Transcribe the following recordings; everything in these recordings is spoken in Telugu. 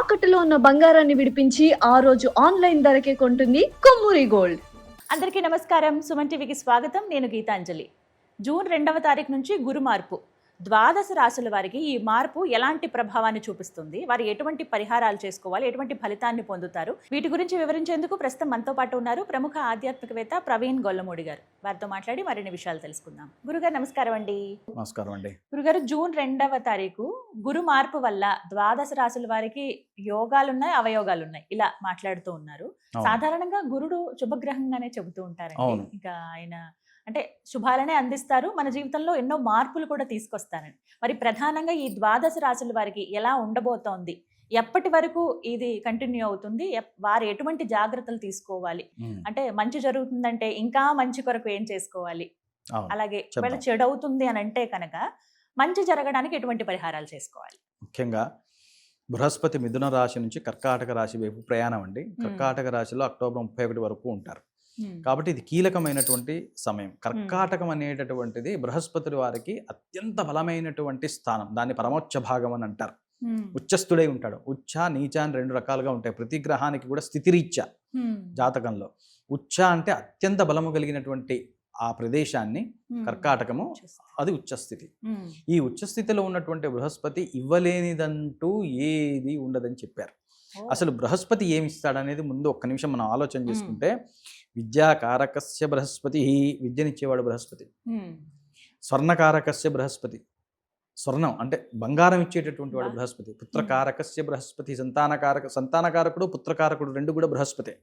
తాకట్టులో ఉన్న బంగారాన్ని విడిపించి ఆ రోజు ఆన్లైన్ ధరకే కొంటుంది కొమ్మూరి గోల్డ్. అందరికీ నమస్కారం. సుమన్ టీవీకి స్వాగతం. నేను గీతాంజలి. జూన్ 2వ తారీఖు నుంచి గురు మార్పు. ద్వాదశ రాశుల వారికి ఈ మార్పు ఎలాంటి ప్రభావాన్ని చూపిస్తుంది, వారు ఎటువంటి పరిహారాలు చేసుకోవాలి, ఎటువంటి ఫలితాన్ని పొందుతారు, వీటి గురించి వివరించేందుకు ప్రస్తుతం మనతో పాటు ఉన్నారు ప్రముఖ ఆధ్యాత్మికవేత్త ప్రవీణ్ గొల్లమూడి గారు. వారితో మాట్లాడి మరిన్ని విషయాలు తెలుసుకుందాం. గురుగారు నమస్కారం అండి. నమస్కారం అండి. గురుగారు, జూన్ 2వ తారీఖు గురు మార్పు వల్ల ద్వాదశ రాశుల వారికి యోగాలున్నాయి, అవయోగాలున్నాయి, ఇలా మాట్లాడుతూ ఉన్నారు. సాధారణంగా గురుడు శుభగ్రహంగానే చెబుతూ ఉంటారండి. ఇంకా ఆయన అంటే శుభాలనే అందిస్తారు, మన జీవితంలో ఎన్నో మార్పులు కూడా తీసుకొస్తారని. మరి ప్రధానంగా ఈ ద్వాదశ రాశుల వారికి ఎలా ఉండబోతోంది, ఎప్పటి వరకు ఇది కంటిన్యూ అవుతుంది, వారు ఎటువంటి జాగ్రత్తలు తీసుకోవాలి, అంటే మంచి జరుగుతుందంటే ఇంకా మంచి కొరకు ఏం చేసుకోవాలి, అలాగే ఒకవేళ చెడు అవుతుంది అని అంటే కనుక మంచి జరగడానికి ఎటువంటి పరిహారాలు చేసుకోవాలి? ముఖ్యంగా బృహస్పతి మిథున రాశి నుంచి కర్కాటక రాశి వైపు ప్రయాణం అండి. కర్కాటక రాశిలో అక్టోబర్ 31 వరకు ఉంటారు. కాబట్టి ఇది కీలకమైనటువంటి సమయం. కర్కాటకం అనేటటువంటిది బృహస్పతి వారికి అత్యంత బలమైనటువంటి స్థానం. దాన్ని పరమోచ్చ భాగం అని అంటారు. ఉచ్చస్థుడై ఉంటాడు. ఉచ్చ నీచ అని రెండు రకాలుగా ఉంటాయి. ప్రతి గ్రహానికి కూడా స్థితిరీత్యా జాతకంలో ఉచ్చ అంటే అత్యంత బలము కలిగినటువంటి ఆ ప్రదేశాన్ని కర్కాటకము, అది ఉచ్చస్థితి. ఈ ఉచ్చస్థితిలో ఉన్నటువంటి బృహస్పతి ఇవ్వలేనిదంటూ ఏది ఉండదని చెప్పారు. అసలు బృహస్పతి ఏమిస్తాడనేది ముందు ఒక్క నిమిషం మనం ఆలోచన చేసుకుంటే, విద్యాకారకస్య బృహస్పతి, విద్యనిచ్చేవాడు బృహస్పతి. స్వర్ణకారకస్య బృహస్పతి, స్వర్ణం అంటే బంగారం ఇచ్చేటటువంటి వాడు బృహస్పతి. పుత్రకారకస్య బృహస్పతి, సంతానకారకుడు పుత్రకారకుడు రెండు కూడా బృహస్పతి.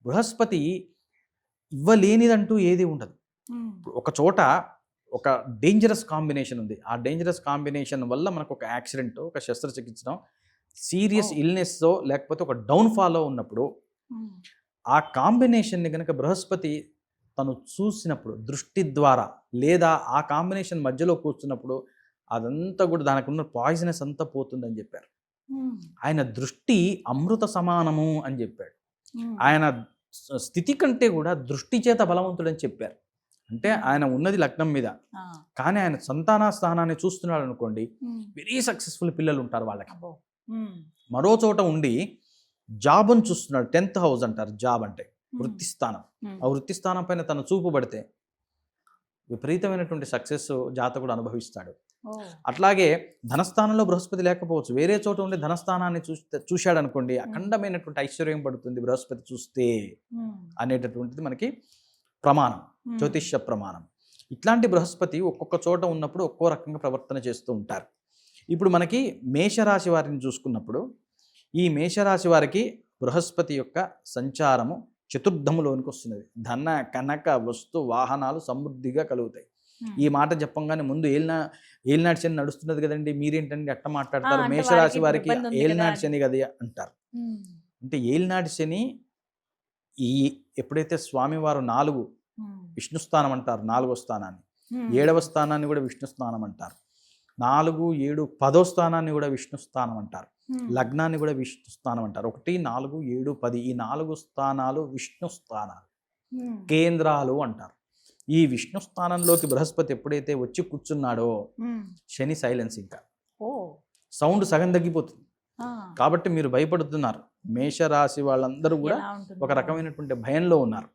బృహస్పతి ఇవ్వలేనిదంటూ ఏది ఉండదు. ఒక చోట ఒక డేంజరస్ కాంబినేషన్ ఉంది. ఆ డేంజరస్ కాంబినేషన్ వల్ల మనకు ఒక యాక్సిడెంట్, ఒక శస్త్రచికిత్స, సీరియస్ ఇల్నెస్ లేకపోతే ఒక డౌన్ఫాల్లో ఉన్నప్పుడు ఆ కాంబినేషన్ని కనుక బృహస్పతి తను చూసినప్పుడు దృష్టి ద్వారా, లేదా ఆ కాంబినేషన్ మధ్యలో కూర్చున్నప్పుడు అదంతా కూడా దానికి ఉన్న పాయిజనస్ అంతా పోతుందని చెప్పారు. ఆయన దృష్టి అమృత సమానము అని చెప్పాడు. ఆయన స్థితి కంటే కూడా దృష్టి చేత బలవంతుడని చెప్పారు. అంటే ఆయన ఉన్నది లగ్నం మీద, కానీ ఆయన సంతాన స్థానాన్ని చూస్తున్నాడు అనుకోండి, వెరీ సక్సెస్ఫుల్ పిల్లలు ఉంటారు వాళ్ళకి. మరో చోట ఉండి జాబ్ను చూస్తున్నాడు, 10th హౌస్ అంటారు. జాబ్ అంటే వృత్తి స్థానం. ఆ వృత్తి స్థానం పైన తను చూపు పడితే విపరీతమైనటువంటి సక్సెస్ జాతకుడు అనుభవిస్తాడు. అట్లాగే ధనస్థానంలో బృహస్పతి లేకపోవచ్చు, వేరే చోట ఉండే ధనస్థానాన్ని చూశాడు అనుకోండి, అఖండమైనటువంటి ఐశ్వర్యం పడుతుంది బృహస్పతి చూస్తే అనేటటువంటిది మనకి ప్రమాణం, జ్యోతిష్య ప్రమాణం. ఇట్లాంటి బృహస్పతి ఒక్కొక్క చోట ఉన్నప్పుడు ఒక్కో రకంగా ప్రవర్తన చేస్తూ ఉంటారు. ఇప్పుడు మనకి మేషరాశి వారిని చూసుకున్నప్పుడు, ఈ మేషరాశి వారికి బృహస్పతి యొక్క సంచారము చతుర్థములోనికి వస్తున్నది. ధన కనక వస్తు వాహనాలు సమృద్ధిగా కలుగుతాయి. ఈ మాట చెప్పంగానే ముందు ఏలినాటి శని నడుస్తున్నది కదండి, మీరేంటండి అట్ట మాట్లాడతారు, మేషరాశి వారికి ఏలినాటి శని కదా అంటారు. అంటే ఏలినాటి శని ఎప్పుడైతే స్వామివారు 4 విష్ణు స్థానం అంటారు, 4వ స్థానాన్ని, 7వ స్థానాన్ని కూడా విష్ణు స్థానం అంటారు, 4, 7, 10వ స్థానాన్ని కూడా విష్ణు స్థానం అంటారు, లగ్నాన్ని కూడా విష్ణు స్థానం అంటారు. 1, 4, 7, 10 ఈ 4 స్థానాలు విష్ణు స్థానాలు, కేంద్రాలు అంటారు. ఈ విష్ణు స్థానంలోకి బృహస్పతి ఎప్పుడైతే వచ్చి కూర్చున్నాడో శని సైలెన్స్, ఇంకా సౌండ్ సగం తగ్గిపోతుంది. కాబట్టి మీరు భయపడుతున్నారు. మేషరాశి వాళ్ళందరూ కూడా ఒక రకమైనటువంటి భయంలో ఉన్నారు.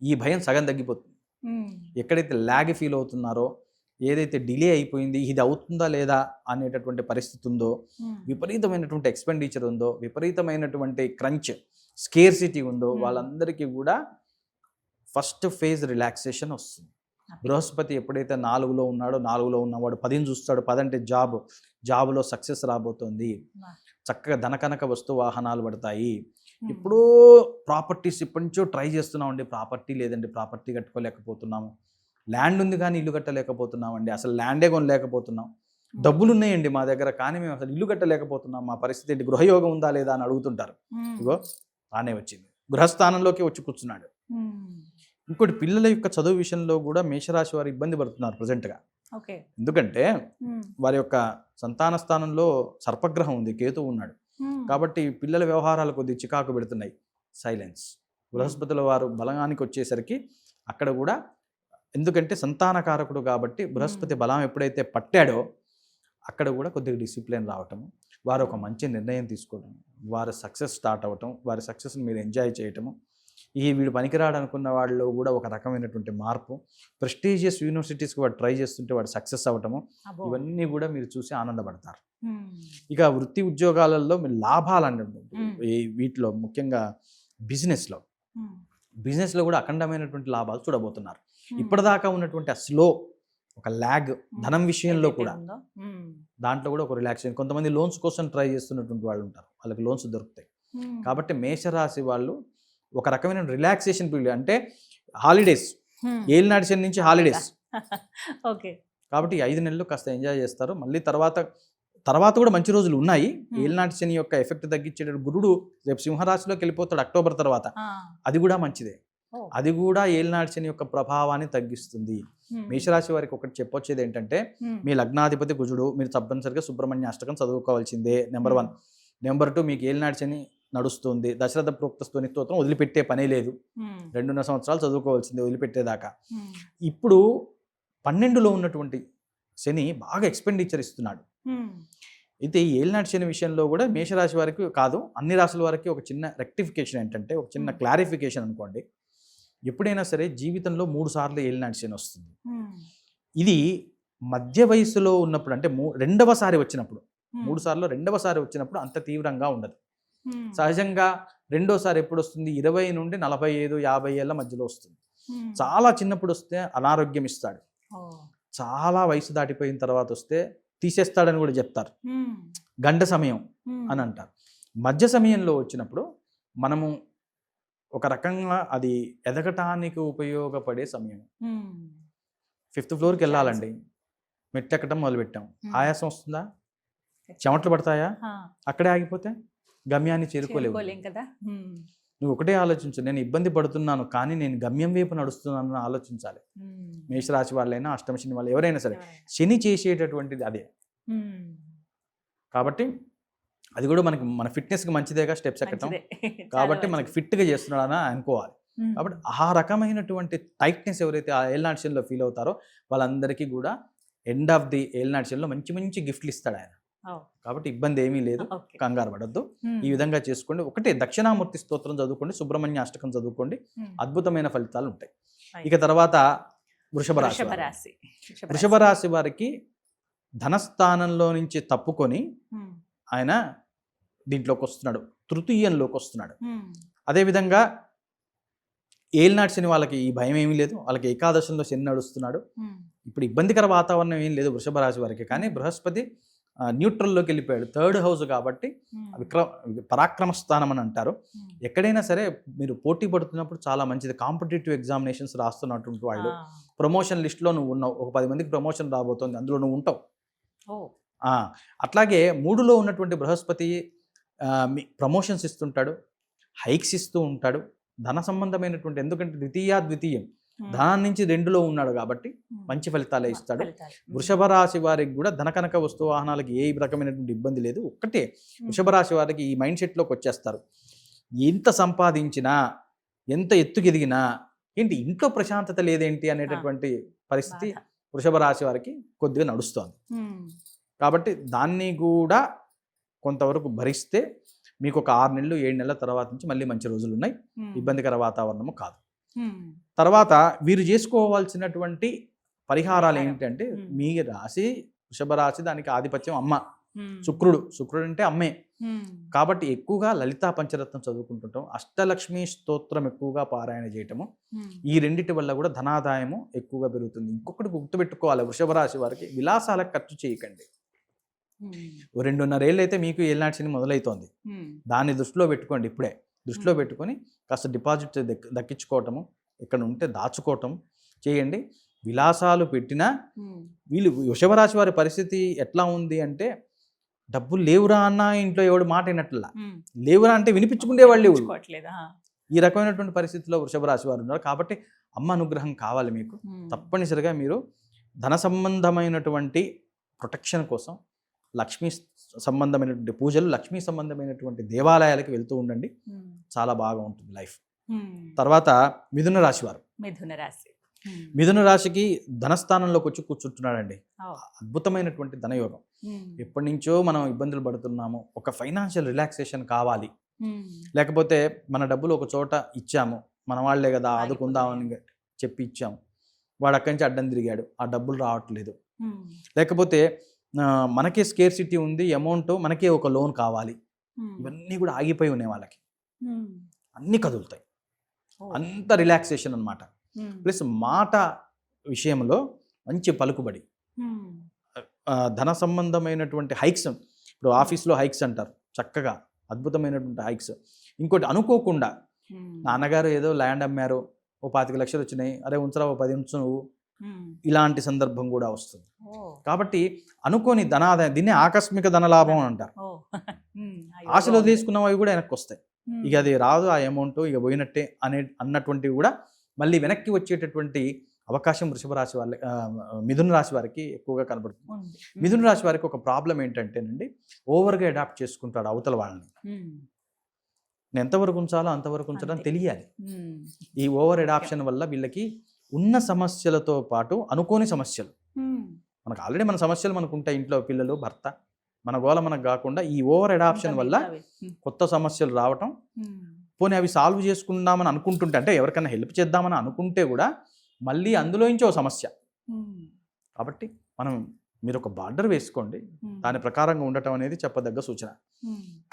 ఈ భయం సగం తగ్గిపోతుంది. ఎక్కడైతే ల్యాగ్ ఫీల్ అవుతున్నారో, ఏదైతే డిలే అయిపోయింది, ఇది అవుతుందా లేదా అనేటటువంటి పరిస్థితి ఉందో, విపరీతమైనటువంటి ఎక్స్పెండిచర్ ఉందో, విపరీతమైనటువంటి క్రంచ్ స్కేర్సిటీ ఉందో, వాళ్ళందరికీ కూడా ఫస్ట్ ఫేజ్ రిలాక్సేషన్ వస్తుంది. బృహస్పతి ఎప్పుడైతే 4లో ఉన్నాడో, 4లో ఉన్నవాడు 10ని చూస్తాడు. 10 అంటే జాబ్లో సక్సెస్ రాబోతోంది, చక్కగా ధనకనక వస్తు వాహనాలు పడతాయి. ఇప్పుడు ప్రాపర్టీస్ ఇప్పటి నుంచో ట్రై చేస్తున్నామండి, ప్రాపర్టీ లేదండి, ప్రాపర్టీ కట్టుకోలేకపోతున్నాము, ల్యాండ్ ఉంది కానీ ఇల్లు కట్టలేకపోతున్నామండి, అసలు ల్యాండే కొనలేకపోతున్నాం, డబ్బులు ఉన్నాయండి మా దగ్గర కానీ మేము అసలు ఇల్లు కట్టలేకపోతున్నాం, మా పరిస్థితి ఏంటి, గృహయోగం ఉందా లేదా అని అడుగుతుంటారు. ఇగో ఆనే వచ్చింది, గృహస్థానంలోకి వచ్చి కూర్చున్నాడు. ఇంకోటి, పిల్లల యొక్క చదువు విషయంలో కూడా మేషరాశి వారు ఇబ్బంది పడుతున్నారు ప్రజెంట్గా. ఎందుకంటే వారి యొక్క సంతాన స్థానంలో సర్పగ్రహం ఉంది, కేతువు ఉన్నాడు. కాబట్టి పిల్లల వ్యవహారాలు కొద్దిగా చికాకు పెడుతున్నాయి. సైలెన్స్. బృహస్పతుల వారు బలానికి వచ్చేసరికి అక్కడ కూడా, ఎందుకంటే సంతానకారకుడు కాబట్టి బృహస్పతి బలం ఎప్పుడైతే పట్టాడో అక్కడ కూడా కొద్దిగా డిసిప్లిన్ రావటము, వారు ఒక మంచి నిర్ణయం తీసుకోవడం, వారి సక్సెస్ స్టార్ట్ అవ్వటం, వారి సక్సెస్ని మీరు ఎంజాయ్ చేయటము, వీడు పనికిరాడు అనుకున్న వాళ్ళు కూడా ఒక రకమైనటువంటి మార్పు, ప్రెస్టీజియస్ యూనివర్సిటీస్కి వాడు ట్రై చేస్తుంటే వాడు సక్సెస్ అవ్వటము, ఇవన్నీ కూడా మీరు చూసి ఆనందపడతారు. ఇక వృత్తి ఉద్యోగాలలో మీరు లాభాలు అంటే వీటిలో ముఖ్యంగా బిజినెస్లో కూడా అఖండమైనటువంటి లాభాలు చూడబోతున్నారు. ఇప్పటిదాకా ఉన్నటువంటి ఆ స్లో, ఒక ల్యాగ్ ధనం విషయంలో కూడా దాంట్లో కూడా ఒక రిలాక్సేషన్. కొంతమంది లోన్స్ కోసం ట్రై చేస్తున్నటువంటి వాళ్ళు ఉంటారు, వాళ్ళకి లోన్స్ దొరుకుతాయి. కాబట్టి మేషరాశి వాళ్ళు ఒక రకమైన రిలాక్సేషన్ పీరియడ్, అంటే హాలిడేస్, ఏలినాటి శని నుంచి హాలిడేస్. ఓకే, కాబట్టి 5 నెలలు కాస్త ఎంజాయ్ చేస్తారు. మళ్ళీ తర్వాత కూడా మంచి రోజులు ఉన్నాయి. ఏలినాటి శని యొక్క ఎఫెక్ట్ తగ్గించే గురుడు రేపు సింహరాశిలోకి వెళ్ళిపోతాడు అక్టోబర్ తర్వాత. అది కూడా మంచిదే. అది కూడా ఏలినాటి శని యొక్క ప్రభావాన్ని తగ్గిస్తుంది. మేషరాశి వారికి ఒకటి చెప్పొచ్చేది ఏంటంటే, మీ లగ్నాధిపతి కుజుడు, మీరు తప్పనిసరిగా సుబ్రహ్మణ్య అష్టకం చదువుకోవాల్సిందే, నెంబర్ 1. నెంబర్ 2, మీకు ఏలినాటి శని నడుస్తుంది, దశరథ ప్రోక్త స్తోని స్తోత్రం వదిలిపెట్టే పనే లేదు, 2.5 సంవత్సరాలు చదువుకోవాల్సిందే వదిలిపెట్టేదాకా. ఇప్పుడు 12లో ఉన్నటువంటి శని బాగా ఎక్స్పెండిచర్ ఇస్తున్నాడు. అయితే ఈ ఏలినాటి శని విషయంలో కూడా మేషరాశి వారికి కాదు, అన్ని రాశుల వారికి ఒక చిన్న రెక్టిఫికేషన్ ఏంటంటే, ఒక చిన్న క్లారిఫికేషన్ అనుకోండి. ఎప్పుడైనా సరే జీవితంలో 3 సార్లు ఏలినాటి శని వస్తుంది. ఇది మధ్య వయసులో ఉన్నప్పుడు, అంటే రెండవసారి వచ్చినప్పుడు, 3 సార్లు రెండవసారి వచ్చినప్పుడు అంత తీవ్రంగా ఉండదు. సహజంగా రెండోసారి ఎప్పుడు వస్తుంది? 20 నుండి 45, 50 ఏళ్ళ మధ్యలో వస్తుంది. చాలా చిన్నప్పుడు వస్తే అనారోగ్యం ఇస్తాడు, చాలా వయసు దాటిపోయిన తర్వాత వస్తే తీసేస్తాడని కూడా చెప్తారు. గంట సమయం అని అంటారు. మధ్య సమయంలో వచ్చినప్పుడు మనము ఒక రకంగా అది ఎదగటానికి ఉపయోగపడే సమయం. 5th ఫ్లోర్కి వెళ్ళాలండి, మెట్టెక్కడం మొదలుపెట్టాం, ఆయాసం వస్తుందా? చెమటలు పడతాయా? అక్కడే ఆగిపోతే గమ్యాన్ని చేరుకోలేవు కదా. నువ్వు ఒకటే ఆలోచించు, నేను ఇబ్బంది పడుతున్నాను కానీ నేను గమ్యం వైపు నడుస్తున్నాను ఆలోచించాలి. మేషరాశి వాళ్ళైనా అష్టమ శని వాళ్ళు ఎవరైనా సరే, శని చేసేటటువంటిది అదే. కాబట్టి అది కూడా మన ఫిట్నెస్కి మంచిదేగా, స్టెప్స్ ఎక్కటం. కాబట్టి మనకి ఫిట్గా చేస్తున్నాడని అనుకోవాలి. కాబట్టి ఆ రకమైనటువంటి టైట్నెస్ ఎవరైతే ఆ ఏలినాటి శనిలో ఫీల్ అవుతారో వాళ్ళందరికీ కూడా ఎండ్ ఆఫ్ ది ఏలినాటి శనిలో మంచి మంచి గిఫ్ట్లు ఇస్తాడు ఆయన. కాబట్టి ఇబ్బంది ఏమీ లేదు, కంగారు పడద్దు. ఈ విధంగా చేసుకోండి. ఒకటే దక్షిణామూర్తి స్తోత్రం చదువుకోండి, సుబ్రహ్మణ్య అష్టకం చదువుకోండి, అద్భుతమైన ఫలితాలు ఉంటాయి. ఇక తర్వాత వృషభ రాశి వారికి ధనస్థానంలో నుంచి తప్పుకొని ఆయన దీంట్లోకి వస్తున్నాడు, తృతీయంలోకి వస్తున్నాడు. అదేవిధంగా ఏలినాటి శని వాళ్ళకి ఈ భయం ఏమీ లేదు, వాళ్ళకి ఏకాదశంలో శని నడుస్తున్నాడు. ఇప్పుడు ఇబ్బందికర వాతావరణం ఏం లేదు వృషభ రాశి వారికి. కానీ బృహస్పతి న్యూట్రల్లోకి వెళ్ళిపోయాడు, 3rd హౌస్ కాబట్టి పరాక్రమ స్థానం అని అంటారు. ఎక్కడైనా సరే మీరు పోటీ పడుతున్నప్పుడు చాలా మంచిది. కాంపిటేటివ్ ఎగ్జామినేషన్స్ రాస్తున్నటువంటి వాళ్ళు, ప్రమోషన్ లిస్ట్లో నువ్వు ఉన్నావు, ఒక 10 మందికి ప్రమోషన్ రాబోతుంది, అందులో నువ్వు ఉంటావు. అట్లాగే 3లో ఉన్నటువంటి బృహస్పతి ప్రమోషన్స్ ఇస్తుంటాడు, హైక్స్ ఇస్తూ ఉంటాడు, ధన సంబంధమైనటువంటి, ఎందుకంటే ద్వితీయం ధనం నుంచి 2లో ఉన్నాడు కాబట్టి మంచి ఫలితాలే ఇస్తాడు. వృషభ రాశి వారికి కూడా ధనకనక వస్తు వాహనాలకి ఏ రకమైనటువంటి ఇబ్బంది లేదు. ఒక్కటే వృషభ రాశి వారికి ఈ మైండ్ సెట్లోకి వచ్చేస్తారు, ఎంత సంపాదించినా ఎంత ఎత్తుకెదిగినా ఏంటి ఇంట్లో ప్రశాంతత లేదేంటి అనేటటువంటి పరిస్థితి వృషభ రాశి వారికి కొద్దిగా నడుస్తోంది. కాబట్టి దాన్ని కూడా కొంతవరకు భరిస్తే మీకు ఒక 6 నెలలు 7 నెలల తర్వాత నుంచి మళ్ళీ మంచి రోజులు ఉన్నాయి, ఇబ్బందికర వాతావరణము కాదు. తర్వాత వీరు చేసుకోవాల్సినటువంటి పరిహారాలు ఏంటంటే, మీ రాశి వృషభ రాశి, దానికి ఆధిపత్యం అమ్మ, శుక్రుడు అంటే అమ్మే. కాబట్టి ఎక్కువగా లలితా పంచరత్నం చదువుకుంటుంటాం, అష్టలక్ష్మి స్తోత్రం ఎక్కువగా పారాయణ చేయటము, ఈ రెండిటి వల్ల కూడా ధనాదాయము ఎక్కువగా పెరుగుతుంది. ఇంకొకటి గుర్తుపెట్టుకోవాలి, వృషభ రాశి వారికి విలాసాలకు ఖర్చు చేయకండి. 2.5 ఏళ్ళు అయితే మీకు ఏలినాటి శని మొదలవుతోంది, దాన్ని దృష్టిలో పెట్టుకోండి. ఇప్పుడే దృష్టిలో పెట్టుకొని కాస్త డిపాజిట్ దక్కించుకోవటము, ఇక్కడ ఉంటే దాచుకోవటం చేయండి. విలాసాలు పెట్టినా వీళ్ళు వృషభ రాశి వారి పరిస్థితి ఎట్లా ఉంది అంటే, డబ్బులు లేవురా అన్న ఇంట్లో ఎవడు మాట అయినట్లా, లేవురా అంటే వినిపించుకునే వాళ్ళు ఈ రకమైనటువంటి పరిస్థితిలో వృషభ రాశి వారు ఉన్నారు. కాబట్టి అమ్మ అనుగ్రహం కావాలి మీకు. తప్పనిసరిగా మీరు ధన సంబంధమైనటువంటి ప్రొటెక్షన్ కోసం లక్ష్మీ సంబంధమైనటువంటి పూజలు, లక్ష్మీ సంబంధమైనటువంటి దేవాలయాలకు వెళ్తూ ఉండండి, చాలా బాగా ఉంటుంది లైఫ్. తర్వాత మిథున రాశి వారు, మిథున రాశికి ధనస్థానంలోకి వచ్చి కూర్చుంటున్నాడండి, అద్భుతమైనటువంటి ధనయోగం. ఎప్పటి నుంచో మనం ఇబ్బందులు పడుతున్నాము, ఒక ఫైనాన్షియల్ రిలాక్సేషన్ కావాలి, లేకపోతే మన డబ్బులు ఒక చోట ఇచ్చాము, మన వాళ్ళే కదా ఆదుకుందామని చెప్పి ఇచ్చాము, వాడు అక్కడి నుంచి అడ్డం తిరిగాడు, ఆ డబ్బులు రావట్లేదు, లేకపోతే మనకే స్కేర్సిటీ ఉంది, అమౌంట్ మనకే ఒక లోన్ కావాలి, ఇవన్నీ కూడా ఆగిపోయి ఉన్నాయి వాళ్ళకి, అన్నీ కదులుతాయి, అంత రిలాక్సేషన్ అనమాట. ప్లస్ మాట విషయంలో మంచి పలుకుబడి, ధన సంబంధమైనటువంటి హైక్స్, ఇప్పుడు ఆఫీస్లో హైక్స్ అంటారు, చక్కగా అద్భుతమైనటువంటి హైక్స్. ఇంకోటి అనుకోకుండా నాన్నగారు ఏదో ల్యాండ్ అమ్మారు, ఓ 25 లక్షలు వచ్చినాయి, అరే ఉంచరా ఓ 10 ఉంచు నువ్వు, ఇలాంటి సందర్భం కూడా వస్తుంది. కాబట్టి అనుకోని ధనాదాయం, దీన్ని ఆకస్మిక ధనలాభం అని అంటారు. ఆశలో తీసుకున్నవి అవి కూడా వెనక్కి వస్తాయి, ఇక అది రాదు ఆ అమౌంట్, ఇక పోయినట్టే అన్నటువంటివి కూడా మళ్ళీ వెనక్కి వచ్చేటటువంటి అవకాశం వృషభ రాశి వాళ్ళ మిథున రాశి వారికి ఎక్కువగా కనబడుతుంది. మిథున రాశి వారికి ఒక ప్రాబ్లం ఏంటంటేనండి, ఓవర్గా అడాప్ట్ చేసుకుంటాడు అవతల వాళ్ళని. నేను ఎంతవరకు ఉంచాలో అంతవరకు ఉంచడం తెలియాలి. ఈ ఓవర్ అడాప్షన్ వల్ల వీళ్ళకి ఉన్న సమస్యలతో పాటు అనుకోని సమస్యలు, మనకు ఆల్రెడీ మన సమస్యలు మనకు ఉంటాయి, ఇంట్లో పిల్లలు, భర్త, మన గోల మనకు కాకుండా ఈ ఓవర్ అడాప్షన్ వల్ల కొత్త సమస్యలు రావటం, పోనీ అవి సాల్వ్ చేసుకుందామని అనుకుంటుంటే, అంటే ఎవరికైనా హెల్ప్ చేద్దామని అనుకుంటే కూడా మళ్ళీ అందులో నుంచి ఒక సమస్య. కాబట్టి మీరు ఒక బార్డర్ వేసుకోండి, దాని ప్రకారంగా ఉండటం అనేది చెప్పదగ్గ సూచన.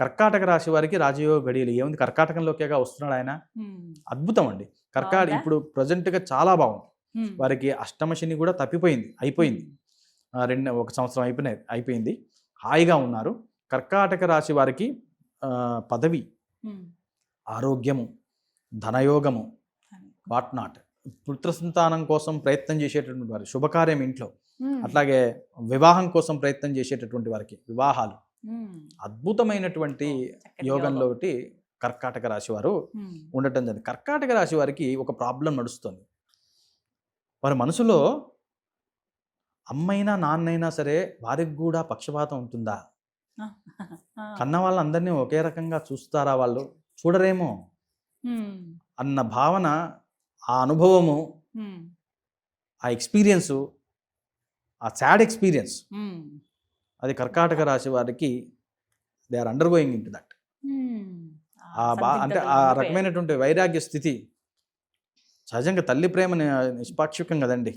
కర్కాటక రాశి వారికి రాజయోగ గడియలు ఏముంది, కర్కాటకంలోకేగా వస్తున్నాడు ఆయన, అద్భుతం అండి. ఇప్పుడు ప్రజెంట్గా చాలా బాగుంది వారికి. అష్టమ శని కూడా అయిపోయింది, 1 సంవత్సరం అయిపోయింది, హాయిగా ఉన్నారు. కర్కాటక రాశి వారికి పదవి, ఆరోగ్యము, ధనయోగము, వాట్ నాట్, పుత్ర సంతానం కోసం ప్రయత్నం చేసేటటువంటి వారు, శుభకార్యం ఇంట్లో, అట్లాగే వివాహం కోసం ప్రయత్నం చేసేటటువంటి వారికి వివాహాలు, అద్భుతమైనటువంటి యోగంలో కర్కాటక రాశి వారు ఉండటం జరిగింది. కర్కాటక రాశి వారికి ఒక ప్రాబ్లం నడుస్తుంది. వారి మనసులో అమ్మైనా నాన్నైనా సరే వారికి కూడా పక్షపాతం ఉంటుందా, కన్న వాళ్ళందరినీ ఒకే రకంగా చూస్తారా, వాళ్ళు చూడరేమో అన్న భావన, ఆ అనుభవము, ఆ ఎక్స్పీరియన్సు, ఆ సాడ్ ఎక్స్పీరియన్స్, అది కర్కాటక రాశి వారికి they are undergoing into that. అంటే ఆ రకమైనటువంటి వైరాగ్య స్థితి. సహజంగా తల్లి ప్రేమ నిష్పాక్షికం కదండి,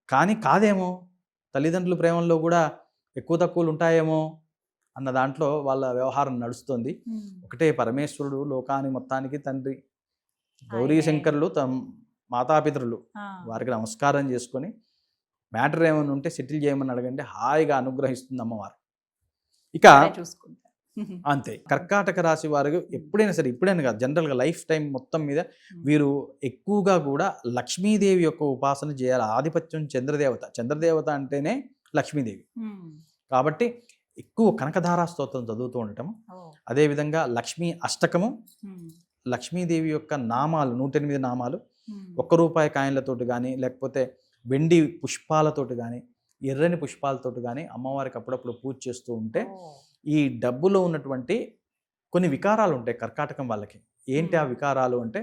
కానీ కాదేమో, తల్లిదండ్రుల ప్రేమల్లో కూడా ఎక్కువ తక్కువలు ఉంటాయేమో అన్న దాంట్లో వాళ్ళ వ్యవహారం నడుస్తుంది. ఒకటే పరమేశ్వరుడు లోకాని మొత్తానికి తండ్రి, గౌరీ శంకరులు మాతాపితరులు, వారికి నమస్కారం చేసుకొని మ్యాటర్ ఏమైనా ఉంటే సెటిల్ చేయమని అడగండి, హాయిగా అనుగ్రహిస్తుంది అమ్మవారు. ఇక అంతే. కర్కాటక రాశి వారు ఎప్పుడైనా సరే, ఇప్పుడైనా కాదు, జనరల్గా లైఫ్ టైం మొత్తం మీద వీరు ఎక్కువగా కూడా లక్ష్మీదేవి యొక్క ఉపాసన చేయాలి. ఆధిపత్యం చంద్రదేవత అంటేనే లక్ష్మీదేవి, కాబట్టి ఎక్కువ కనకధారా స్తోత్రం చదువుతూ ఉండటం, అదేవిధంగా లక్ష్మీ అష్టకము, లక్ష్మీదేవి యొక్క నామాలు 108 నామాలు, ₹1 కాయిన్లతోటి కానీ, లేకపోతే వెండి పుష్పాలతోటి కానీ, ఎర్రని పుష్పాలతోటి కానీ అమ్మవారికి అప్పుడప్పుడు పూజ చేస్తూ ఉంటే, ఈ డబ్బులో ఉన్నటువంటి కొన్ని వికారాలు ఉంటాయి కర్కాటకం వాళ్ళకి. ఏంటి ఆ వికారాలు అంటే,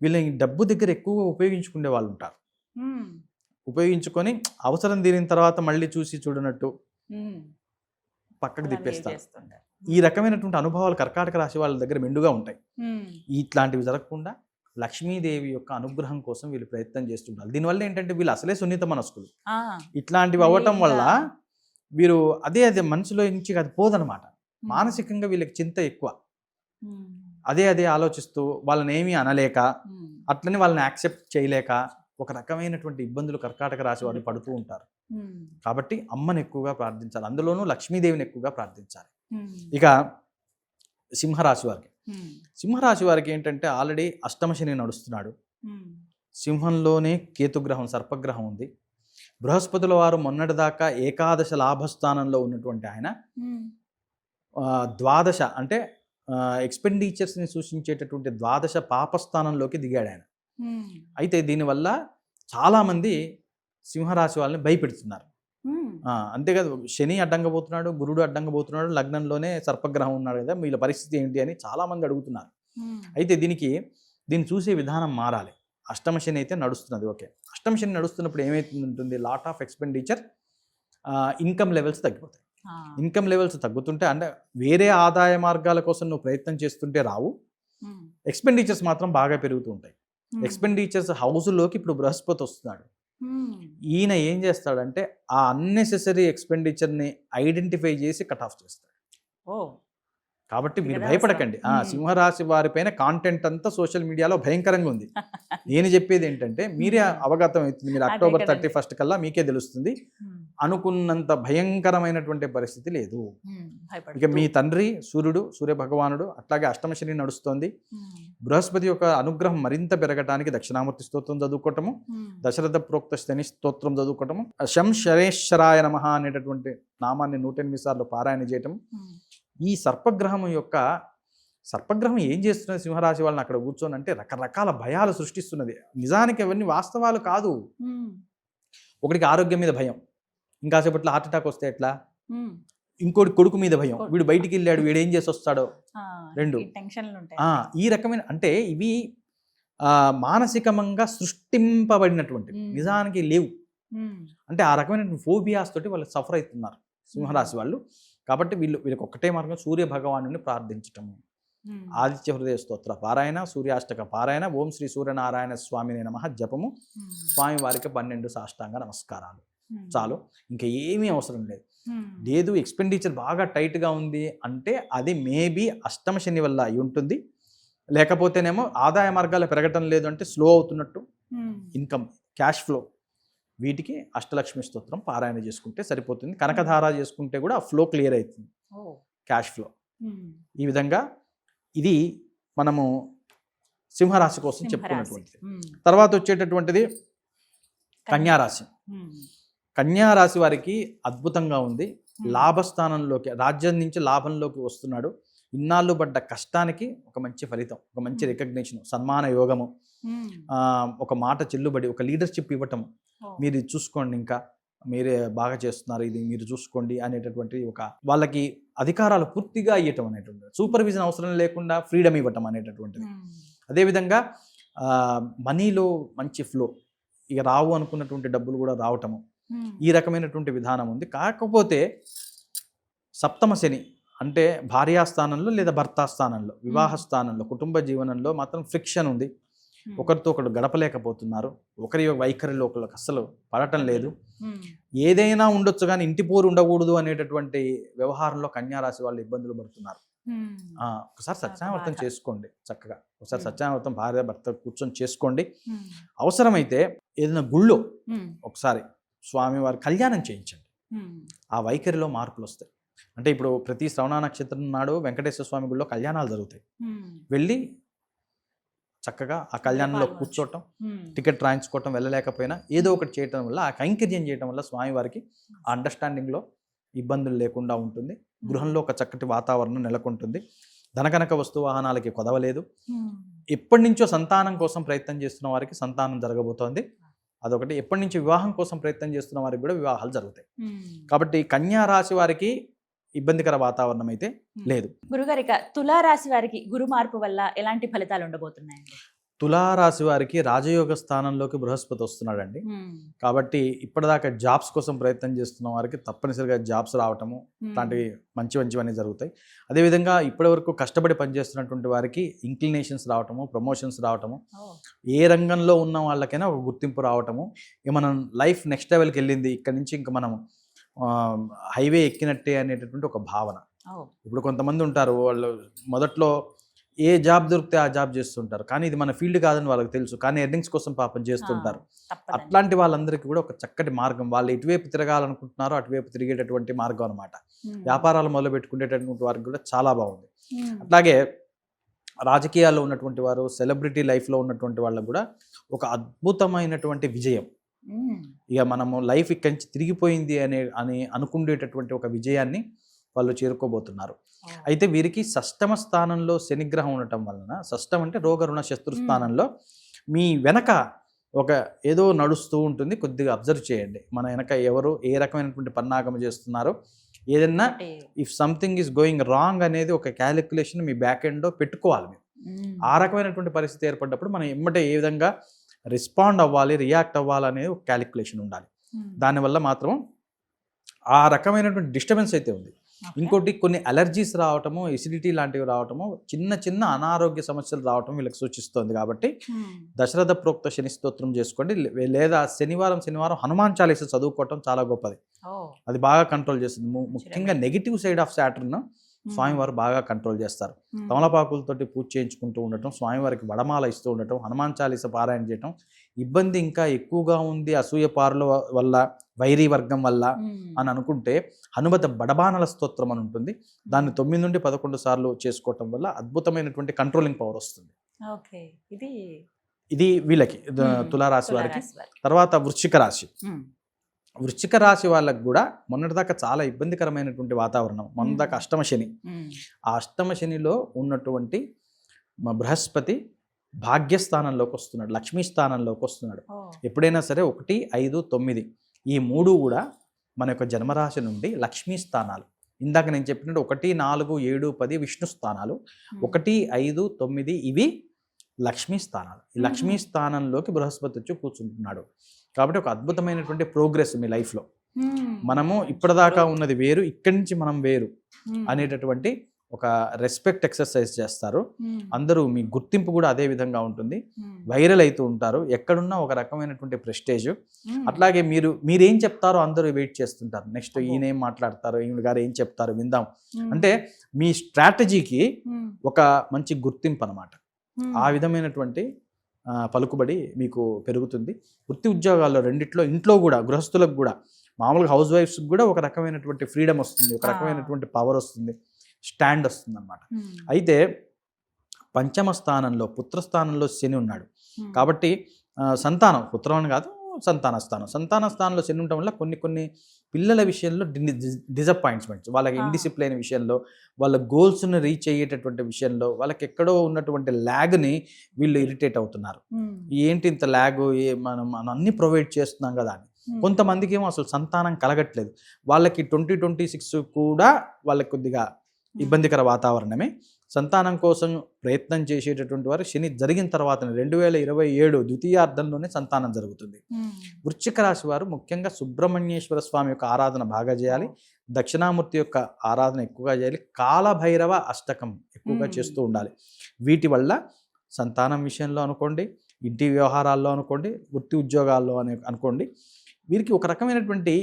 వీళ్ళని డబ్బు దగ్గర ఎక్కువగా ఉపయోగించుకునే వాళ్ళు ఉంటారు. ఉపయోగించుకొని అవసరం తీరిన తర్వాత మళ్ళీ చూసి చూడనట్టు పక్కకు తిప్పేస్తారు. ఈ రకమైనటువంటి అనుభవాలు కర్కాటక రాశి వాళ్ళ దగ్గర మెండుగా ఉంటాయి. ఇట్లాంటివి జరగకుండా లక్ష్మీదేవి యొక్క అనుగ్రహం కోసం వీళ్ళు ప్రయత్నం చేస్తుంటారు. దీనివల్ల ఏంటంటే వీళ్ళు అసలే సున్నిత మనస్కులు, ఇట్లాంటివి అవ్వటం వల్ల వీరు అదే మనసులో నుంచి అది పోదనమాట. మానసికంగా వీళ్ళకి చింత ఎక్కువ, అదే ఆలోచిస్తూ వాళ్ళని ఏమీ అనలేక, అట్లని వాళ్ళని యాక్సెప్ట్ చేయలేక ఒక రకమైనటువంటి ఇబ్బందులు కర్కాటక రాశి వాళ్ళు పడుతూ ఉంటారు. కాబట్టి అమ్మని ఎక్కువగా ప్రార్థించాలి, అందులోనూ లక్ష్మీదేవిని ఎక్కువగా ప్రార్థించాలి. ఇక సింహరాశి వారికి ఏంటంటే ఆల్రెడీ అష్టమ శని నడుస్తున్నాడు. సింహంలోనే కేతుగ్రహం, సర్పగ్రహం ఉంది. బృహస్పతుల వారు మొన్నటిదాకా ఏకాదశ లాభస్థానంలో ఉన్నటువంటి ఆయన ద్వాదశ అంటే ఎక్స్పెండిచర్స్ని సూచించేటటువంటి ద్వాదశ పాపస్థానంలోకి దిగాడు ఆయన. అయితే దీనివల్ల చాలామంది సింహరాశి వాళ్ళని భయపెడుతున్నారు. అంతేకాదు, శని అడ్డంగా పోతున్నాడు, గురుడు అడ్డంగా పోతున్నాడు, లగ్నంలోనే సర్పగ్రహం ఉన్నాడు కదా, వీళ్ళ పరిస్థితి ఏంటి అని చాలామంది అడుగుతున్నారు. అయితే దీన్ని చూసే విధానం మారాలి. అష్టమ శని అయితే నడుస్తున్నది, ఓకే. అష్టమ శని నడుస్తున్నప్పుడు ఏమైతుంది, lot of expenditure, income levels తగ్గిపోతాయి. ఇన్కమ్ లెవెల్స్ తగ్గుతుంటే, అంటే వేరే ఆదాయ మార్గాల కోసం నువ్వు ప్రయత్నం చేస్తుంటే రావు, ఎక్స్పెండిచర్స్ మాత్రం బాగా పెరుగుతూ ఉంటాయి. ఎక్స్పెండిచర్స్ హౌస్లోకి ఇప్పుడు బృహస్పతి వస్తున్నాడు. ఈయన ఏం చేస్తాడంటే ఆ అన్నెసెసరీ ఎక్స్పెండిచర్ని ఐడెంటిఫై చేసి కట్ ఆఫ్ చేస్తాడు. కాబట్టి మీరు భయపడకండి. సింహరాశి వారిపైన కాంటెంట్ అంతా సోషల్ మీడియాలో భయంకరంగా ఉంది. నేను చెప్పేది ఏంటంటే మీరే అవగతం అవుతుంది, మీరు అక్టోబర్ 31 కల్లా మీకే తెలుస్తుంది. అనుకున్నంత భయంకరమైనటువంటి పరిస్థితి లేదు. ఇక మీ తండ్రి సూర్యుడు, సూర్య భగవానుడు, అట్లాగే అష్టమ శని నడుస్తోంది. బృహస్పతి యొక్క అనుగ్రహం మరింత పెరగటానికి దక్షిణామూర్తి స్తోత్రం చదువుకోవటము, దశరథ ప్రోక్త శని స్తోత్రం చదువుకోవటము, శం శరేశ్వరాయ నమః అనేటటువంటి నామాన్ని 108 సార్లు పారాయణ చేయటం. ఈ సర్పగ్రహం ఏం చేస్తున్నది సింహరాశి వాళ్ళని అక్కడ కూర్చొని అంటే రకరకాల భయాలు సృష్టిస్తున్నది. నిజానికి అవన్నీ వాస్తవాలు కాదు. ఒకటికి ఆరోగ్యం మీద భయం, ఇంకాసేపట్లో హార్ట్ అటాక్ వస్తే ఎట్లా, ఇంకోటి కొడుకు మీద భయం, వీడు బయటికి వెళ్ళాడు వీడు ఏం చేసి వస్తాడో, రెండు ఈ రకమైన, అంటే ఇవి మానసికంగా సృష్టింపబడినటువంటి, నిజానికి లేవు. అంటే ఆ రకమైన ఫోబియాస్ తోటి వాళ్ళు సఫర్ అవుతున్నారు సింహరాశి వాళ్ళు. కాబట్టి వీళ్ళకి ఒక్కటే మార్గం, సూర్య భగవాను ప్రార్థించటము, ఆదిత్య హృదయ స్తోత్ర పారాయణ, సూర్యాష్టక పారాయణ, ఓం శ్రీ సూర్యనారాయణ స్వామినే నమః జపము, స్వామి వారికి 12 సాష్టాంగ నమస్కారాలు చాలు, ఇంకా ఏమీ అవసరం లేదు. ఎక్స్పెండిచర్ బాగా టైట్గా ఉంది అంటే అది మేబీ అష్టమ శని వల్ల అయి ఉంటుంది, లేకపోతేనేమో ఆదాయ మార్గాలు పెరగటం లేదు అంటే స్లో అవుతున్నట్టు, ఇన్కమ్ క్యాష్ ఫ్లో, వీటికి అష్టలక్ష్మి స్తోత్రం పారాయణ చేసుకుంటే సరిపోతుంది. కనకధార చేసుకుంటే కూడా ఫ్లో క్లియర్ అవుతుంది, క్యాష్ ఫ్లో. ఈ విధంగా ఇది మనము సింహరాశి కోసం చెప్పుకున్నటువంటిది. తర్వాత వచ్చేటటువంటిది కన్యారాశి. కన్యారాశి వారికి అద్భుతంగా ఉంది. లాభస్థానంలోకి, రాజ్యం నుంచి లాభంలోకి వస్తున్నాడు. ఇన్నాళ్ళు పడ్డ కష్టానికి ఒక మంచి ఫలితం, ఒక మంచి రికగ్నిషన్, సన్మాన యోగము, ఒక మాట చెల్లుబడి, ఒక లీడర్షిప్ ఇవ్వటము, మీరు ఇది చూసుకోండి, ఇంకా మీరే బాగా చేస్తున్నారు, ఇది మీరు చూసుకోండి అనేటటువంటి ఒక వాళ్ళకి అధికారాలు పూర్తిగా ఇవ్వటం అనేటువంటిది, సూపర్విజన్ అవసరం లేకుండా ఫ్రీడమ్ ఇవ్వటం అనేటటువంటిది. అదేవిధంగా మనీలో మంచి ఫ్లో, ఇక రావు అనుకున్నటువంటి డబ్బులు కూడా రావటము, ఈ రకమైనటువంటి విధానం ఉంది. కాకపోతే సప్తమ శని అంటే భార్యాస్థానంలో లేదా భర్తాస్థానంలో, వివాహ స్థానంలో, కుటుంబ జీవనంలో మాత్రం ఫ్రిక్షన్ ఉంది. ఒకరితో ఒకరు గడపలేకపోతున్నారు, ఒకరి వైఖరిలో ఒకరికి అస్సలు పడటం లేదు. ఏదైనా ఉండొచ్చు కానీ ఇంటి పోరు ఉండకూడదు అనేటటువంటి వ్యవహారంలో కన్యారాశి వాళ్ళు ఇబ్బందులు పడుతున్నారు. ఒకసారి సత్యావర్తం చేసుకోండి, చక్కగా ఒకసారి సత్యావర్తం భార్య భర్త కూర్చొని చేసుకోండి. అవసరమైతే ఏదైనా గుళ్ళో ఒకసారి స్వామివారి కళ్యాణం చేయించండి, ఆ వైఖరిలో మార్పులు వస్తాయి. అంటే ఇప్పుడు ప్రతి శ్రవణ నక్షత్రం నాడు వెంకటేశ్వర స్వామి గుళ్ళో కళ్యాణాలు జరుగుతాయి. వెళ్ళి చక్కగా ఆ కళ్యాణంలో కూర్చోవటం, టికెట్ రాయించుకోవటం, వెళ్ళలేకపోయినా ఏదో ఒకటి చేయటం వల్ల, ఆ కైంకర్యం చేయటం వల్ల స్వామివారికి ఆ అండర్స్టాండింగ్లో ఇబ్బందులు లేకుండా ఉంటుంది. గృహంలో ఒక చక్కటి వాతావరణం నెలకొంటుంది. ధనకనక వస్తు వాహనాలకి కొదవలేదు. ఎప్పటి నుంచో సంతానం కోసం ప్రయత్నం చేస్తున్న వారికి సంతానం జరగబోతోంది, అదొకటి. ఎప్పటి నుంచి వివాహం కోసం ప్రయత్నం చేస్తున్న వారికి కూడా వివాహాలు జరుగుతాయి. కాబట్టి కన్యా రాశి వారికి ఇబ్బందికర వాతావరణం అయితే లేదు. గురుగారిక తులారాశి వారికి గురు మార్పు వల్ల ఎలాంటి ఫలితాలు ఉండబోతున్నాయండి? తులారాశి వారికి రాజయోగ స్థానంలోకి బృహస్పతి వస్తున్నాడండి. కాబట్టి ఇప్పటిదాకా జాబ్స్ కోసం ప్రయత్నం చేస్తున్న వారికి తప్పనిసరిగా జాబ్స్ రావటము, ఇలాంటివి మంచివన్నీ జరుగుతాయి. అదేవిధంగా ఇప్పటివరకు కష్టపడి పనిచేస్తున్నటువంటి వారికి ఇంక్లినేషన్స్ రావటము, ప్రమోషన్స్ రావటము, ఏ రంగంలో ఉన్న వాళ్ళకైనా ఒక గుర్తింపు రావటము, మనం లైఫ్ నెక్స్ట్ లెవెల్కి వెళ్ళింది, ఇక్కడ నుంచి ఇంకా మనం హైవే ఎక్కినట్టే అనేటటువంటి ఒక భావన. ఇప్పుడు కొంతమంది ఉంటారు, వాళ్ళు మొదట్లో ఏ జాబ్ దొరికితే ఆ జాబ్ చేస్తుంటారు, కానీ ఇది మన ఫీల్డ్ కాదని వాళ్ళకి తెలుసు, కానీ ఎర్నింగ్స్ కోసం పాపం చేస్తుంటారు. అట్లాంటి వాళ్ళందరికీ కూడా ఒక చక్కటి మార్గం, వాళ్ళు ఎటువైపు తిరగాలనుకుంటున్నారో అటువైపు తిరిగేటటువంటి మార్గం అనమాట. వ్యాపారాలు మొదలు పెట్టుకునేటటువంటి వారికి కూడా చాలా బాగుంది. అట్లాగే రాజకీయాల్లో ఉన్నటువంటి వారు, సెలబ్రిటీ లైఫ్లో ఉన్నటువంటి వాళ్ళకు కూడా ఒక అద్భుతమైనటువంటి విజయం. ఇక మనము లైఫ్ ఇక్కడి నుంచి తిరిగిపోయింది అని అనుకునేటటువంటి ఒక విజయాన్ని వాళ్ళు చేరుకోబోతున్నారు. అయితే వీరికి షష్టమ స్థానంలో శనిగ్రహం ఉండటం వలన, షష్టం అంటే రోగ రుణ శత్రు స్థానంలో, మీ వెనక ఒక ఏదో నడుస్తూ ఉంటుంది, కొద్దిగా అబ్జర్వ్ చేయండి. మన వెనక ఎవరు ఏ రకమైనటువంటి పన్నాగం చేస్తున్నారో, ఏదన్నా if something is going wrong అనేది ఒక క్యాలిక్యులేషన్ మీ బ్యాక్ ఎండ్లో పెట్టుకోవాలి మీరు. ఆ రకమైనటువంటి పరిస్థితి ఏర్పడ్డప్పుడు మనం ఎమ్మటే ఏ విధంగా రెస్పాండ్ అవ్వాలి, రియాక్ట్ అవ్వాలి అనేది ఒక క్యాలిక్యులేషన్ ఉండాలి. దానివల్ల మాత్రం ఆ రకమైనటువంటి డిస్టర్బెన్స్ అయితే ఉంది. Okay. ఇంకోటి కొన్ని అలర్జీస్ రావటము, ఎసిడిటీ లాంటివి రావటము, చిన్న చిన్న అనారోగ్య సమస్యలు రావటం వీళ్ళకి సూచిస్తుంది. కాబట్టి దశరథ ప్రోక్త శని స్తోత్రం చేసుకోండి, లేదా శనివారం హనుమాన్ చాలీసా చదువుకోవటం చాలా గొప్పది. అది బాగా కంట్రోల్ చేస్తుంది. ముఖ్యంగా నెగిటివ్ సైడ్ ఆఫ్ సాటర్న్ స్వామివారు బాగా కంట్రోల్ చేస్తారు. తమలపాకులతోటి పూజ చేయించుకుంటూ ఉండటం, స్వామివారికి వడమాల ఇస్తూ ఉండటం, హనుమాన్ చాలీసా పారాయణ చేయటం. ఇబ్బంది ఇంకా ఎక్కువగా ఉంది అసూయ పారుల వల్ల, వైరీ వర్గం వల్ల అని అనుకుంటే హనుమత బడబానల స్తోత్రం అని ఉంటుంది. దాన్ని 9 నుండి 11 సార్లు చేసుకోవటం వల్ల అద్భుతమైనటువంటి కంట్రోలింగ్ పవర్ వస్తుంది. ఇది వీళ్ళకి తులారాశి వారికి. తర్వాత వృశ్చిక రాశి. వృశ్చిక రాశి వాళ్ళకు కూడా మొన్నటిదాకా చాలా ఇబ్బందికరమైనటువంటి వాతావరణం. మొన్నటిదాకా అష్టమ శని. ఆ అష్టమ శనిలో ఉన్నటువంటి బృహస్పతి భాగ్యస్థానంలోకి వస్తున్నాడు, లక్ష్మీ స్థానంలోకి వస్తున్నాడు. ఎప్పుడైనా సరే 1, 5, 9 ఈ 3 కూడా మన యొక్క జన్మరాశి నుండి లక్ష్మీ స్థానాలు. ఇందాక నేను చెప్పినట్టు 1, 4, 7, 10 విష్ణు స్థానాలు, 1, 5, 9 ఇవి లక్ష్మీ స్థానాలు. ఈ లక్ష్మీ స్థానంలోకి బృహస్పతి వచ్చి కూర్చుంటున్నాడు. కాబట్టి ఒక అద్భుతమైనటువంటి ప్రోగ్రెస్ మీ లైఫ్లో. మనము ఇప్పటిదాకా ఉన్నది వేరు, ఇక్కడి నుంచి మనం వేరు అనేటటువంటి ఒక రెస్పెక్ట్ ఎక్సర్సైజ్ చేస్తారు అందరూ. మీ గుర్తింపు కూడా అదే విధంగా ఉంటుంది, వైరల్ అవుతూ ఉంటారు. ఎక్కడున్నా ఒక రకమైనటువంటి ప్రెస్టేజ్. అట్లాగే మీరేం చెప్తారో అందరూ వెయిట్ చేస్తుంటారు. నెక్స్ట్ ఈయన ఏం మాట్లాడతారు, ఈయన గారు ఏం చెప్తారు విందాం. అంటే మీ స్ట్రాటజీకి ఒక మంచి గుర్తింపు అన్నమాట. ఆ విధమైనటువంటి పలుకుబడి మీకు పెరుగుతుంది. వృత్తి ఉద్యోగాల్లో రెండిట్లో, ఇంట్లో కూడా గృహస్థులకు కూడా, మామూలుగా హౌస్ వైఫ్స్కి కూడా ఒక రకమైనటువంటి ఫ్రీడమ్ వస్తుంది, ఒక రకమైనటువంటి పవర్ వస్తుంది, స్టాండ్ వస్తుంది అన్నమాట. అయితే పంచమ స్థానంలో పుత్రస్థానంలో శని ఉన్నాడు. కాబట్టి సంతానం, పుత్రం అని కాదు, సంతాన స్థానంలో శని ఉండటం వల్ల కొన్ని పిల్లల విషయంలో డిసప్పాయింట్మెంట్స్, వాళ్ళకి ఇండిసిప్లైన్ విషయంలో, వాళ్ళ గోల్స్ని రీచ్ అయ్యేటటువంటి విషయంలో వాళ్ళకి ఎక్కడో ఉన్నటువంటి ల్యాగ్ని వీళ్ళు ఇరిటేట్ అవుతున్నారు. ఏంటి ఇంత ల్యాగ్, మనం అన్ని ప్రొవైడ్ చేస్తున్నాం కదా అని. కొంతమందికి ఏమో అసలు సంతానం కలగట్లేదు. వాళ్ళకి 2026 కూడా వాళ్ళకి కొద్దిగా ఇబ్బందికర వాతావరణమే. సంతానం కోసం ప్రయత్నం చేసేటటువంటి వారు శని జరిగిన తర్వాత 2027 ద్వితీయార్థంలోనే సంతానం జరుగుతుంది. వృశ్చిక రాశి వారు ముఖ్యంగా సుబ్రహ్మణ్యేశ్వర స్వామి యొక్క ఆరాధన బాగా చేయాలి, దక్షిణామూర్తి యొక్క ఆరాధన ఎక్కువగా చేయాలి, కాలభైరవ అష్టకం ఎక్కువగా చేస్తూ ఉండాలి. వీటి వల్ల సంతానం విషయంలో అనుకోండి, ఇంటి వ్యవహారాల్లో అనుకోండి, వృత్తి ఉద్యోగాల్లో అనుకోండి, వీరికి ఒక రకమైనటువంటి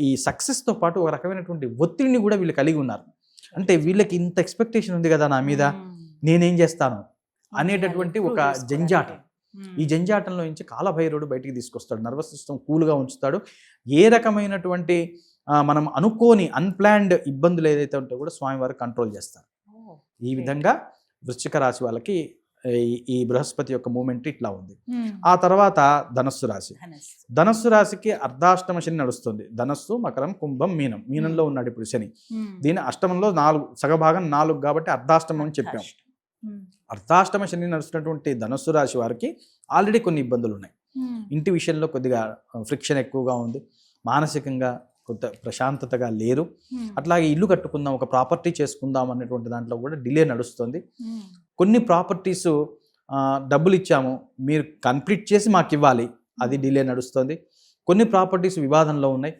ఈ సక్సెస్తో పాటు ఒక రకమైనటువంటి ఒత్తిడిని కూడా వీళ్ళు కలిగి ఉన్నారు. అంటే వీళ్ళకి ఇంత ఎక్స్పెక్టేషన్ ఉంది కదా నా మీద, నేనేం చేస్తాను అనేటటువంటి ఒక జంజాటం. ఈ జంజాటంలో నుంచి కాలభైరవుడు బయటికి తీసుకొస్తాడు, నర్వస్ సిస్టమ్ కూల్గా ఉంచుతాడు. ఏ రకమైనటువంటి మనం అనుకోని అన్ప్లాన్డ్ ఇబ్బందులు ఏదైతే ఉంటే కూడా స్వామివారు కంట్రోల్ చేస్తారు. ఈ విధంగా వృశ్చిక రాశి వాళ్ళకి ఈ బృహస్పతి యొక్క మూమెంట్ ఇట్లా ఉంది. ఆ తర్వాత ధనస్సు రాశికి అర్ధాష్టమ శని నడుస్తుంది. ధనస్సు, మకరం, కుంభం, మీనంలో ఉన్నాడు ఇప్పుడు శని. దీని అష్టమంలో 4 సగభాగం 4 కాబట్టి అర్ధాష్టమం అని చెప్పాం. అర్ధాష్టమ శని నడుస్తున్నటువంటి ధనస్సు రాశి వారికి ఆల్రెడీ కొన్ని ఇబ్బందులు ఉన్నాయి. ఇంటి విషయంలో కొద్దిగా ఫ్రిక్షన్ ఎక్కువగా ఉంది, మానసికంగా కొంత ప్రశాంతతగా లేరు. అట్లాగే ఇల్లు కట్టుకుందాం, ఒక ప్రాపర్టీ చేసుకుందాం అనేటువంటి దాంట్లో కూడా డిలే నడుస్తుంది. కొన్ని ప్రాపర్టీస్ డబ్బులు ఇచ్చాము, మీరు కంప్లీట్ చేసి మాకు ఇవ్వాలి, అది డిలే నడుస్తుంది. కొన్ని ప్రాపర్టీస్ వివాదంలో ఉన్నాయి.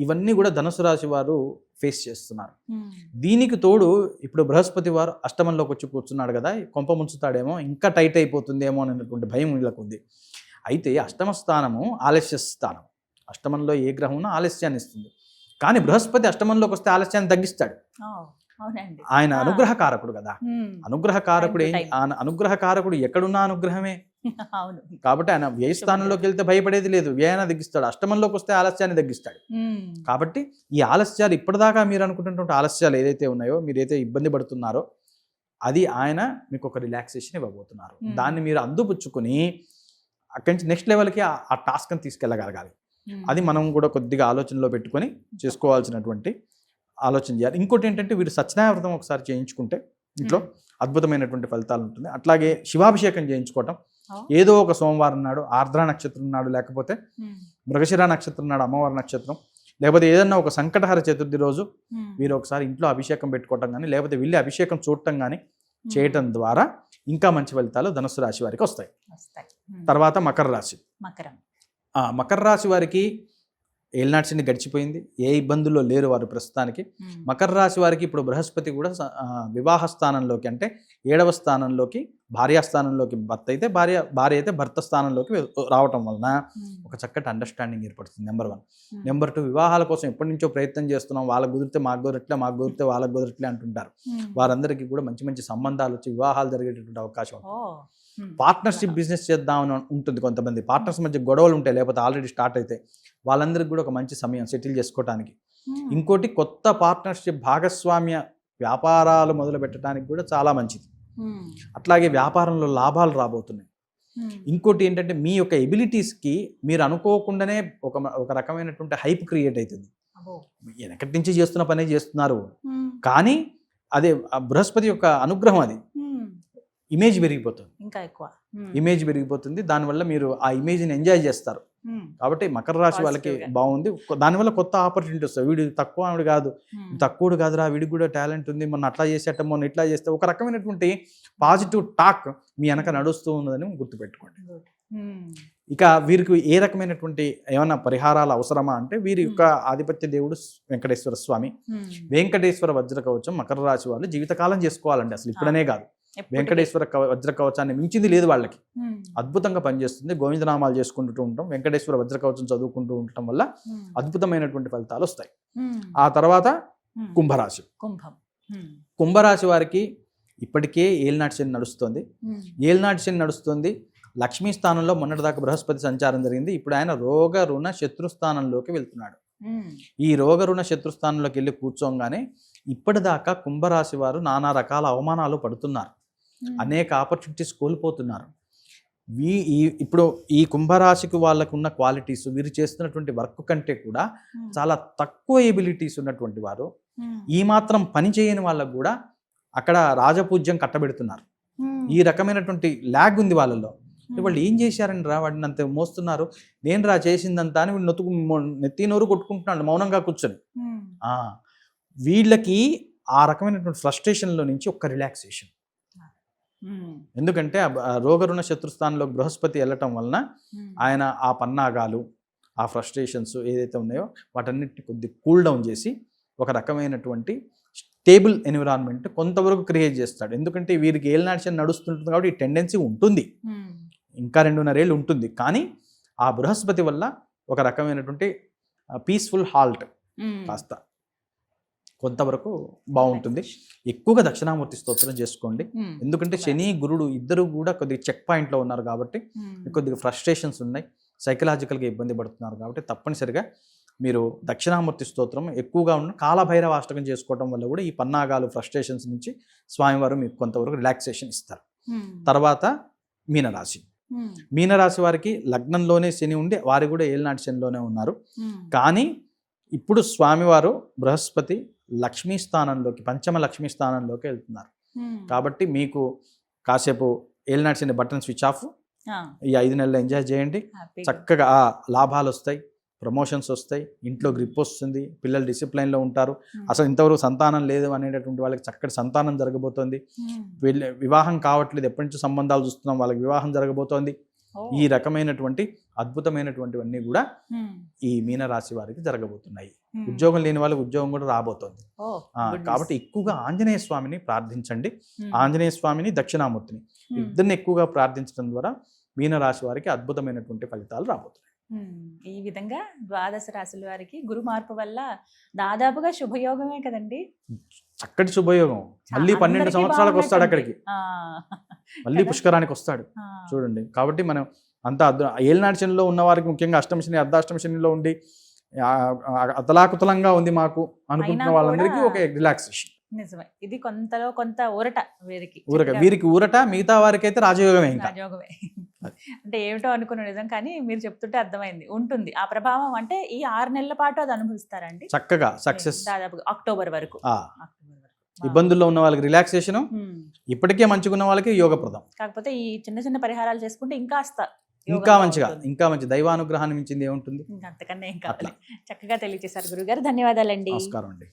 ఇవన్నీ కూడా ధనుసు రాశి వారు ఫేస్ చేస్తున్నారు. దీనికి తోడు ఇప్పుడు బృహస్పతి వారు అష్టమంలోకి వచ్చి కూర్చున్నాడు కదా, కొంప ముంచుతాడేమో, ఇంకా టైట్ అయిపోతుందేమో అనేటువంటి భయం వీళ్ళకు ఉంది. అయితే అష్టమ స్థానము ఆలస్య స్థానం. అష్టమంలో ఏ గ్రహం ఉన్నా ఆలస్యాన్ని ఇస్తుంది. కానీ బృహస్పతి అష్టమంలోకి వస్తే ఆలస్యాన్ని తగ్గిస్తాడు. ఆయన అనుగ్రహకారకుడు కదా. అనుగ్రహకారకుడు అనుగ్రహకారకుడు ఎక్కడున్నా అనుగ్రహమే. కాబట్టి ఆయన వ్యయ స్థానంలోకి వెళ్తే భయపడేది లేదు, వ్యయాన్ని తగ్గిస్తాడు. అష్టమంలోకి వస్తే ఆలస్యాన్ని తగ్గిస్తాడు. కాబట్టి ఈ ఆలస్యాలు, ఇప్పటిదాకా మీరు అనుకుంటున్నటువంటి ఆలస్యాలు ఏదైతే ఉన్నాయో, మీరైతే ఇబ్బంది పడుతున్నారో, అది ఆయన మీకు ఒక రిలాక్సేషన్ ఇవ్వబోతున్నారు. దాన్ని మీరు అందిపుచ్చుకుని అక్కడి నుంచి నెక్స్ట్ లెవెల్కి ఆ టాస్క్ని తీసుకెళ్ళగలగాలి. అది మనం కూడా కొద్దిగా ఆలోచనలో పెట్టుకొని చేసుకోవాల్సినటువంటి ఆలోచన చేయాలి. ఇంకోటి ఏంటంటే, వీరు సత్యనారాయణ వ్రతం ఒకసారి చేయించుకుంటే ఇంట్లో అద్భుతమైనటువంటి ఫలితాలు ఉంటుంది. అట్లాగే శివాభిషేకం చేయించుకోవటం, ఏదో ఒక సోమవారం నాడు, ఆర్ద్ర నక్షత్రం నాడు, లేకపోతే మృగశిర నక్షత్రం నాడు, అమ్మవారి నక్షత్రం, లేకపోతే ఏదన్నా ఒక సంకటహర చతుర్థి రోజు వీరు ఒకసారి ఇంట్లో అభిషేకం పెట్టుకోవటం కానీ, లేకపోతే వెళ్ళి అభిషేకం చూడటం కానీ చేయటం ద్వారా ఇంకా మంచి ఫలితాలు ధనుసు రాశి వారికి వస్తాయి. తర్వాత మకర రాశి. మకర రాశి వారికి ఏలినాటి శని గడిచిపోయింది, ఏ ఇబ్బందుల్లో లేరు వారు ప్రస్తుతానికి. మకర రాశి వారికి ఇప్పుడు బృహస్పతి కూడా వివాహ స్థానంలోకి, అంటే 7వ స్థానంలోకి, భార్యాస్థానంలోకి భర్త అయితే భార్య అయితే భర్త స్థానంలోకి రావటం వలన ఒక చక్కటి అండర్స్టాండింగ్ ఏర్పడుతుంది. నెంబర్ 1. నెంబర్ 2, వివాహాల కోసం ఎప్పటి నుంచో ప్రయత్నం చేస్తున్నాం, వాళ్ళకు కుదిరితే మాకు కుదరట్లే, మాకు కుదిరితే వాళ్ళకు కుదరట్లే అంటుంటారు. వారందరికీ కూడా మంచి మంచి సంబంధాలు వచ్చి వివాహాలు జరిగేటటువంటి అవకాశం ఉంటుంది. పార్ట్నర్షిప్ బిజినెస్ చేద్దామని ఉంటుంది కొంతమంది. పార్ట్నర్స్ మధ్య గొడవలు ఉంటాయి, లేకపోతే ఆల్రెడీ స్టార్ట్ అయితే వాళ్ళందరికీ కూడా ఒక మంచి సమయం సెటిల్ చేసుకోవడానికి. ఇంకోటి, కొత్త పార్ట్నర్షిప్ భాగస్వామ్య వ్యాపారాలు మొదలు పెట్టడానికి కూడా చాలా మంచిది. అట్లాగే వ్యాపారంలో లాభాలు రాబోతున్నాయి. ఇంకోటి ఏంటంటే, మీ యొక్క ఎబిలిటీస్కి మీరు అనుకోకుండానే ఒక రకమైనటువంటి హైప్ క్రియేట్ అవుతుంది. వెనకటి నుంచి చేస్తున్న పనే చేస్తున్నారు, కానీ అదే బృహస్పతి యొక్క అనుగ్రహం, అది ఇమేజ్ పెరిగిపోతుంది, ఇంకా ఎక్కువ ఇమేజ్ పెరిగిపోతుంది. దానివల్ల మీరు ఆ ఇమేజ్ని ఎంజాయ్ చేస్తారు. కాబట్టి మకర రాశి వాళ్ళకి బాగుంది. దానివల్ల కొత్త ఆపర్చునిటీ వస్తాయి. వీడు తక్కువ ఆవిడ కాదు, తక్కువడు కాదురా, వీడికి కూడా టాలెంట్ ఉంది, మొన్న అట్లా చేసేట, మొన్న ఇట్లా చేస్తే, ఒక రకమైనటువంటి పాజిటివ్ టాక్ మీ వెనక నడుస్తూ ఉన్నదని గుర్తుపెట్టుకోండి. ఇక వీరికి ఏ రకమైనటువంటి ఏమైనా పరిహారాలు అవసరమా అంటే, వీరి యొక్క ఆధిపత్య దేవుడు వెంకటేశ్వర స్వామి, వెంకటేశ్వర వజ్ర కవచం మకర రాశి వాళ్ళు జీవితకాలం చేసుకోవాలండి. అసలు ఇప్పుడనే కాదు, వెంకటేశ్వర వజ్ర కవచాన్ని మించింది లేదు వాళ్ళకి. అద్భుతంగా పనిచేస్తుంది. గోవిందనామాలు చేసుకుంటూ ఉంటాం, వెంకటేశ్వర వజ్ర కవచం చదువుకుంటూ ఉండటం వల్ల అద్భుతమైనటువంటి ఫలితాలు వస్తాయి. ఆ తర్వాత కుంభరాశి. కుంభరాశి వారికి ఇప్పటికే ఏలినాటి శని నడుస్తుంది. ఏలినాటి శని నడుస్తుంది. లక్ష్మీ స్థానంలో మొన్నటిదాకా బృహస్పతి సంచారం జరిగింది. ఇప్పుడు ఆయన రోగ రుణ శత్రుస్థానంలోకి వెళ్తున్నాడు. ఈ రోగ రుణ శత్రుస్థానంలోకి వెళ్ళి కూర్చోగానే ఇప్పటిదాకా కుంభరాశి వారు నానా రకాల అవమానాలు పడుతున్నారు, అనేక ఆపర్చునిటీస్ కోల్పోతున్నారు. ఇప్పుడు ఈ కుంభరాశికి వాళ్ళకు ఉన్న క్వాలిటీస్, వీరు చేస్తున్నటువంటి వర్క్ కంటే కూడా చాలా తక్కువ ఎబిలిటీస్ ఉన్నటువంటి వారు, ఈ మాత్రం పని చేయని వాళ్ళకు కూడా అక్కడ రాజపూజ్యం కట్టబెడుతున్నారు. ఈ రకమైనటువంటి ల్యాగ్ ఉంది వాళ్ళలో. వాళ్ళు ఏం చేశారని రా, వాడిని అంత మోస్తున్నారు, నేను రా చేసిందంతా అని వీళ్ళు నెత్తి నోరు కొట్టుకుంటున్నాడు మౌనంగా కూర్చొని. వీళ్ళకి ఆ రకమైనటువంటి ఫ్రస్ట్రేషన్లో నుంచి ఒక రిలాక్సేషన్. ఎందుకంటే రోగరుణ శత్రుస్థానంలో బృహస్పతి వెళ్ళటం వలన ఆయన ఆ పన్నాగాలు, ఆ ఫ్రస్ట్రేషన్స్ ఏదైతే ఉన్నాయో వాటన్నిటిని కొద్ది కూల్ డౌన్ చేసి ఒక రకమైనటువంటి స్టేబుల్ ఎన్విరాన్మెంట్ కొంతవరకు క్రియేట్ చేస్తాడు. ఎందుకంటే వీరికి ఏలినాటి శని నడుస్తుంటుంది కాబట్టి ఈ టెండెన్సీ ఉంటుంది, ఇంకా 2.5 ఏళ్ళు ఉంటుంది. కానీ ఆ బృహస్పతి వల్ల ఒక రకమైనటువంటి పీస్ఫుల్ హాల్ట్ కాస్త కొంతవరకు బాగుంటుంది. ఎక్కువగా దక్షిణామూర్తి స్తోత్రం చేసుకోండి. ఎందుకంటే శని గురుడు ఇద్దరు కూడా కొద్దిగా చెక్ పాయింట్లో ఉన్నారు కాబట్టి కొద్దిగా ఫ్రస్ట్రేషన్స్ ఉన్నాయి, సైకలాజికల్గా ఇబ్బంది పడుతున్నారు కాబట్టి తప్పనిసరిగా మీరు దక్షిణామూర్తి స్తోత్రం ఎక్కువగా ఉన్న కాలభైరవ అష్టకం చేసుకోవడం వల్ల కూడా ఈ పన్నాగాలు, ఫ్రస్ట్రేషన్స్ నుంచి స్వామివారు మీకు కొంతవరకు రిలాక్సేషన్ ఇస్తారు. తర్వాత మీనరాశి. మీనరాశి వారికి లగ్నంలోనే శని ఉండి వారు కూడా ఏలినాటి శనిలోనే ఉన్నారు. కానీ ఇప్పుడు స్వామివారు బృహస్పతి లక్ష్మీ స్థానంలోకి, పంచమ లక్ష్మీ స్థానంలోకి వెళ్తున్నారు. కాబట్టి మీకు కాసేపు ఏలినాటి శని బటన్ స్విచ్ ఆఫ్, ఈ 5 నెలలు ఎంజాయ్ చేయండి. చక్కగా లాభాలు వస్తాయి, ప్రమోషన్స్ వస్తాయి, ఇంట్లో గ్రిప్ వస్తుంది, పిల్లలు డిసిప్లైన్లో ఉంటారు. అసలు ఇంతవరకు సంతానం లేదు అనేటటువంటి వాళ్ళకి చక్కటి సంతానం జరగబోతోంది. వివాహం కావట్లేదు, ఎప్పటి నుంచో సంబంధాలు చూస్తున్నాం, వాళ్ళకి వివాహం జరగబోతోంది. ఈ రకమైనటువంటి అద్భుతమైనటువంటివన్నీ కూడా ఈ మీనరాశి వారికి జరగబోతున్నాయి. ఉద్యోగం లేని వాళ్ళకి ఉద్యోగం కూడా రాబోతోంది. కాబట్టి ఎక్కువగా ఆంజనేయ స్వామిని ప్రార్థించండి. ఆంజనేయ స్వామిని, దక్షిణామూర్తిని ఇద్దరిని ఎక్కువగా ప్రార్థించడం ద్వారా మీనరాశి వారికి అద్భుతమైనటువంటి ఫలితాలు రాబోతున్నాయి. ఈ విధంగా ద్వాదశ రాశుల వారికి గురు మార్పు వల్ల దాదాపుగా శుభయోగమే కదండి. చక్కటి శుభయోగం. మళ్ళీ 12 సంవత్సరాలకు వస్తాడు అక్కడికి, మళ్ళీ పుష్కరానికి వస్తాడు చూడండి. కాబట్టి మనం అంత ఏలినాటి శనిలో ఉన్న వారికి, ముఖ్యంగా అష్టమ శని, అర్ధాష్టమ శనిలో ఉండి అతలాకుతలంగా ఉంది మాకు అనుకుంటున్న వాళ్ళందరికీ ఒక రిలాక్సేషన్. నిజమే, ఇది కొంతలో కొంత ఊరట వీరికి ఊరట. మిగతా వారికి అయితే రాజయోగమే. రాజయోగమే అంటే ఏమిటో అనుకున్న నిజం, కానీ మీరు చెప్తుంటే అర్థమైంది ఉంటుంది ఆ ప్రభావం. అంటే ఈ 6 నెలల పాటు అది అనుభవిస్తారండి చక్కగా, సక్సెస్ దాదాపుగా అక్టోబర్ వరకు. ఇబ్బందుల్లో ఉన్న వాళ్ళకి రిలాక్సేషన్, ఇప్పటికే మంచిగా వాళ్ళకి యోగప్రదం. కాకపోతే ఈ చిన్న చిన్న పరిహారాలు చేసుకుంటే ఇంకా మంచి దైవానుగ్రహాన్ని మించింది ఏముంటుంది. అంతకన్నా ఏం కావాలి. చక్కగా తెలియజేశారు గురుగారు, ధన్యవాదాలండి. నమస్కారం అండి.